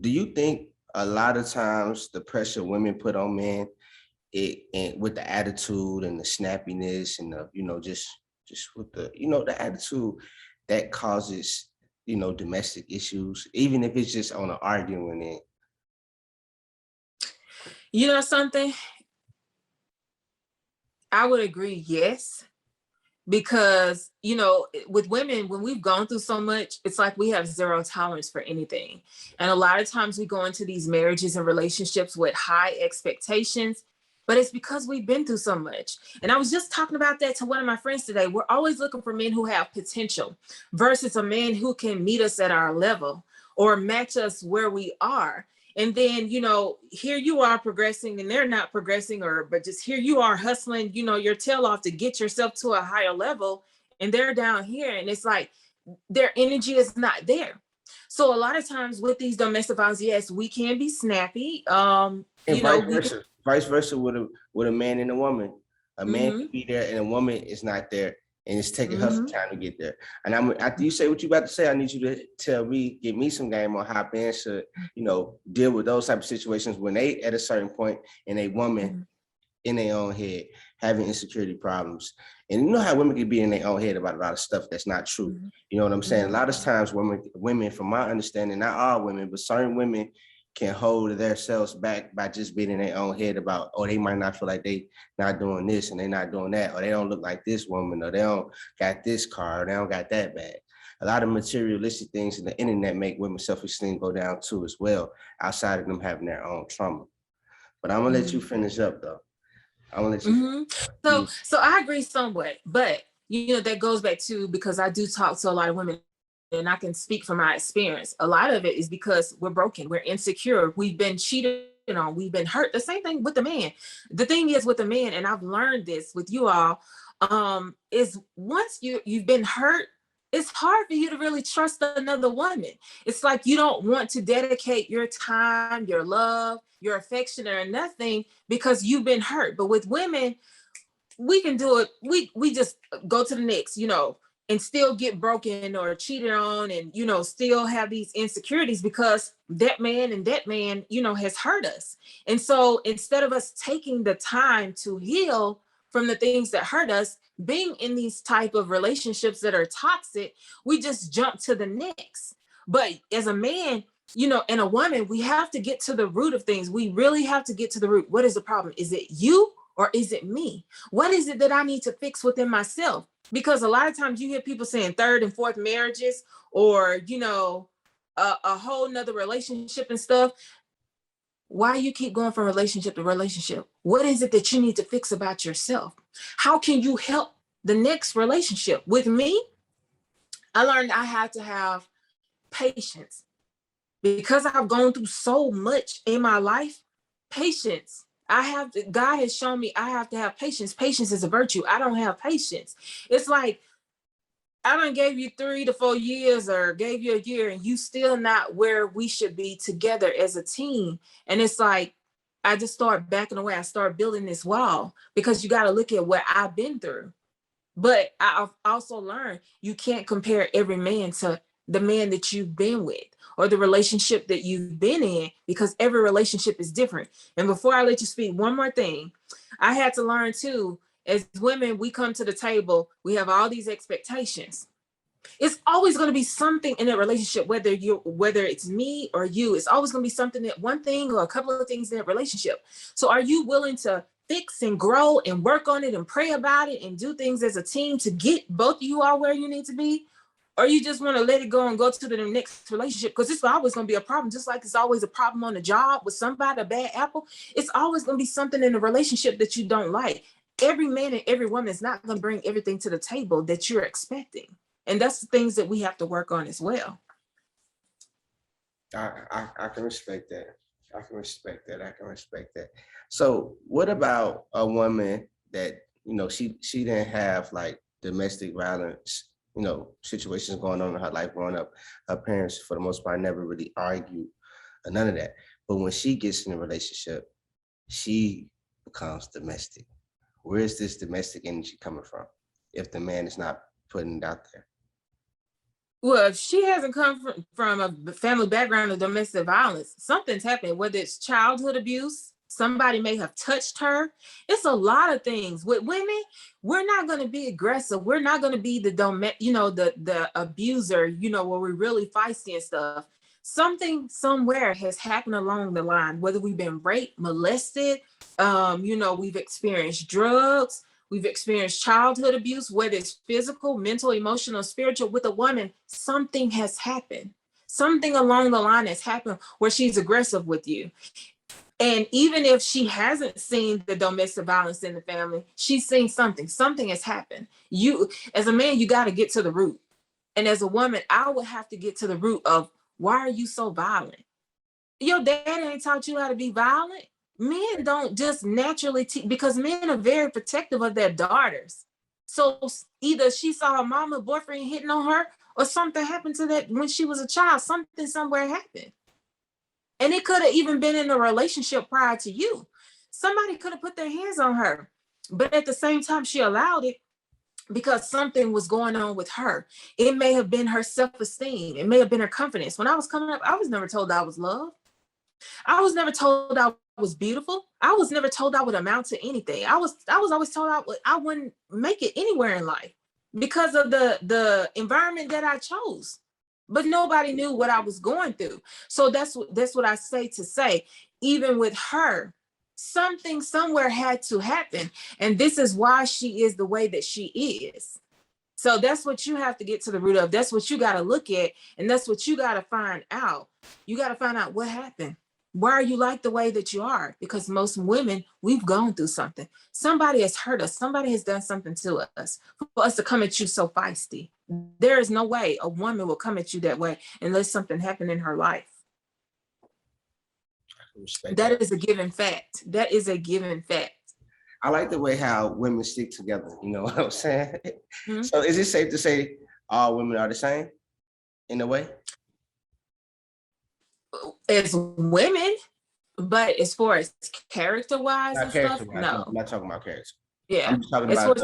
Do you think a lot of times the pressure women put on men, it and with the attitude and the snappiness and the, just with the, the attitude that causes, domestic issues, even if it's just on an arguing end? You know something? I would agree, yes. Because, with women, when we've gone through so much, it's like we have zero tolerance for anything. And a lot of times we go into these marriages and relationships with high expectations, but it's because we've been through so much. And I was just talking about that to one of my friends today. We're always looking for men who have potential versus a man who can meet us at our level or match us where we are. And then, here you are progressing and they're not progressing, but just here you are hustling, your tail off to get yourself to a higher level, and they're down here. And it's like their energy is not there. So a lot of times with these domestic violence, yes, we can be snappy. And vice We can. versa. Vice versa with a man and a woman. A man Mm-hmm, can be there and a woman is not there, and it's taking her some mm-hmm. time to get there. And after you say what you about to say, I need you to give me some game on how men should, deal with those type of situations when they at a certain point and a woman in their own head having insecurity problems. And you know how women can be in their own head about a lot of stuff that's not true. Mm-hmm. You know what I'm saying? A Mm-hmm. lot of times women, from my understanding, not all women, but certain women can hold themselves back by just being in their own head about, oh, they might not feel like they not doing this and they not doing that, or they don't look like this woman, or they don't got this car, or they don't got that bag. A lot of materialistic things in the internet make women's self-esteem go down too as well, outside of them having their own trauma. But I'm gonna let you finish up though. I'm gonna let you Mm-hmm. So, finish. so I agree somewhat, but that goes back to, because I do talk to a lot of women and I can speak from my experience. A lot of it is because we're broken, we're insecure, we've been cheated on, we've been hurt. The same thing with the man. The thing is with the man, and I've learned this with you all, is once you've been hurt, it's hard for you to really trust another woman. It's like you don't want to dedicate your time, your love, your affection, or nothing because you've been hurt. But with women, we can do it. We just go to the next, and still get broken or cheated on, and still have these insecurities because that man, has hurt us. And so instead of us taking the time to heal from the things that hurt us, being in these type of relationships that are toxic, we just jump to the next. But as a man, and a woman, we have to get to the root of things. We really have to get to the root. What is the problem? Is it you or is it me? What is it that I need to fix within myself? Because a lot of times you hear people saying third and fourth marriages, or a whole nother relationship and stuff. Why you keep going from relationship to relationship? What is it that you need to fix about yourself? How can you help the next relationship? With me, I learned I had to have patience because I've gone through so much in my life. Patience. God has shown me I have to have patience. Patience is a virtue. I don't have patience. It's like I done gave you 3 to 4 years or gave you a year and you still not where we should be together as a team. And it's like, I just start backing away. I start building this wall because you got to look at what I've been through. But I've also learned you can't compare every man to the man that you've been with or the relationship that you've been in, because every relationship is different. And before I let you speak, one more thing. I had to learn too, as women, we come to the table, we have all these expectations. It's always going to be something in that relationship, whether it's me or you, it's always going to be something, that one thing or a couple of things in that relationship. So are you willing to fix and grow and work on it and pray about it and do things as a team to get both of you all where you need to be? Or you just want to let it go and go to the next relationship? Because it's always going to be a problem, just like it's always a problem on the job with somebody, a bad apple. It's always going to be something in the relationship that you don't like. Every man and every woman is not going to bring everything to the table that you're expecting. And that's the things that we have to work on as well. I can respect that. I can respect that. I can respect that. So what about a woman that, she didn't have like domestic violence, situations going on in her life growing up. Her parents, for the most part, never really argued or none of that. But when she gets in a relationship, she becomes domestic. Where is this domestic energy coming from if the man is not putting it out there? Well, if she hasn't come from a family background of domestic violence, something's happened, whether it's childhood abuse, somebody may have touched her. It's a lot of things. With women, we're not going to be aggressive. We're not going to be the abuser, where we're really feisty and stuff. Something somewhere has happened along the line, whether we've been raped, molested, we've experienced drugs, we've experienced childhood abuse, whether it's physical, mental, emotional, spiritual. With a woman, something has happened. Something along the line has happened where she's aggressive with you. And even if she hasn't seen the domestic violence in the family, she's seen something. Something has happened. You, as a man, you got to get to the root. And as a woman, I would have to get to the root of, why are you so violent? Your dad ain't taught you how to be violent. Men don't just naturally because men are very protective of their daughters. So either she saw her mama, boyfriend hitting on her, or something happened to that when she was a child. Something somewhere happened. And it could have even been in a relationship prior to you. Somebody could have put their hands on her. But at the same time, she allowed it because something was going on with her. It may have been her self-esteem. It may have been her confidence. When I was coming up, I was never told I was loved. I was never told I was beautiful. I was never told I would amount to anything. I was always told I wouldn't make it anywhere in life because of the environment that I chose. But nobody knew what I was going through. So that's what I say. Even with her, something somewhere had to happen. And this is why she is the way that she is. So that's what you have to get to the root of. That's what you got to look at. And that's what you got to find out. You got to find out what happened. Why are you like the way that you are? Because most women, we've gone through something. Somebody has hurt us. Somebody has done something to us for us to come at you so feisty. There is no way a woman will come at you that way unless something happened in her life. That is a given fact. That is a given fact. I like the way how women stick together. You know what I'm saying? Mm-hmm. So is it safe to say all women are the same in a way? As women, but as far as character-wise and stuff, no. I'm not talking about character. Yeah. I'm just talking about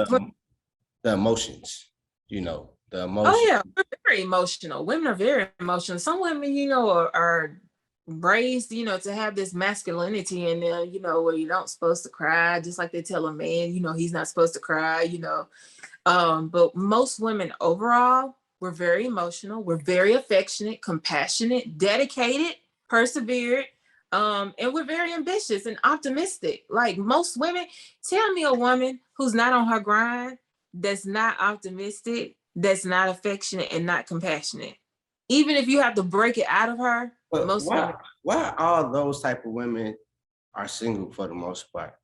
the emotions, the emotions. Oh yeah, we're very emotional. Women are very emotional. Some women, are raised, to have this masculinity in them, where you don't supposed to cry, just like they tell a man, he's not supposed to cry, but most women overall, we're very emotional, we're very affectionate, compassionate, dedicated, persevered, and we're very ambitious and optimistic. Like most women, tell me a woman who's not on her grind, that's not optimistic, that's not affectionate and not compassionate. Even if you have to break it out of her, but why all those type of women are single for the most part?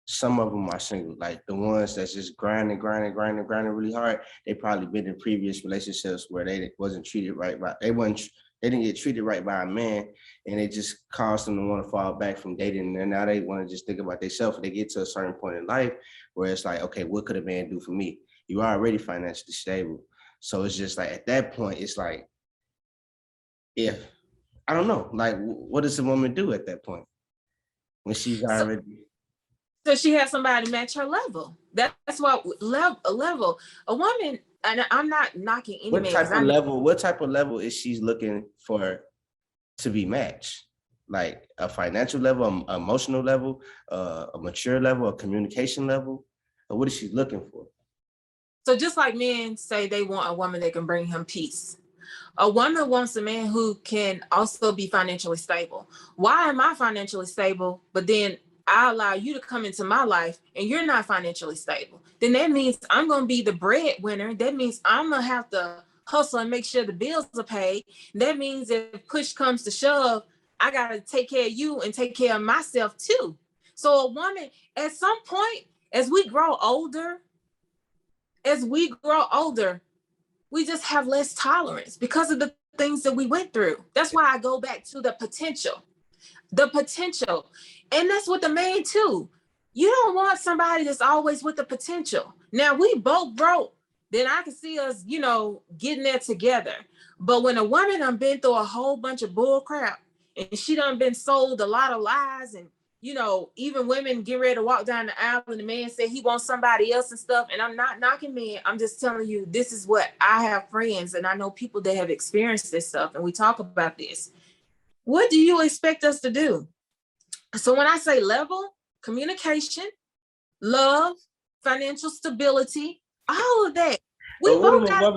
Some of them are single, like the ones that's just grinding really hard. They probably been in previous relationships where they wasn't treated right they didn't get treated right by a man, and it just caused them to want to fall back from dating. And now they want to just think about themselves. They get to a certain point in life where it's like, okay, what could a man do for me? You're already financially stable. So it's just like, at that point, it's like, if, I don't know, like, what does a woman do at that point when she's already... So she has somebody match her level. That's what level. A woman, and I'm not knocking any man. What type of level is she looking for to be matched? Like a financial level, an emotional level, a mature level, a communication level? Or what is she looking for? So just like men say they want a woman that can bring him peace, a woman wants a man who can also be financially stable. Why am I financially stable, but then I allow you to come into my life and you're not financially stable? Then that means I'm going to be the breadwinner. That means I'm going to have to hustle and make sure the bills are paid. That means if push comes to shove, I got to take care of you and take care of myself too. So a woman, at some point, as we grow older, we just have less tolerance because of the things that we went through. That's why I go back to the potential. And that's with the man too. You don't want somebody that's always with the potential. Now we both broke, then I can see us, getting there together. But when a woman done been through a whole bunch of bull crap and she done been sold a lot of lies and you know, even women get ready to walk down the aisle and the man said he wants somebody else and stuff. And I'm not knocking men. I'm just telling you, this is what I have friends and I know people that have experienced this stuff. And we talk about this. What do you expect us to do? So when I say level, communication, love, financial stability, all of that, we both got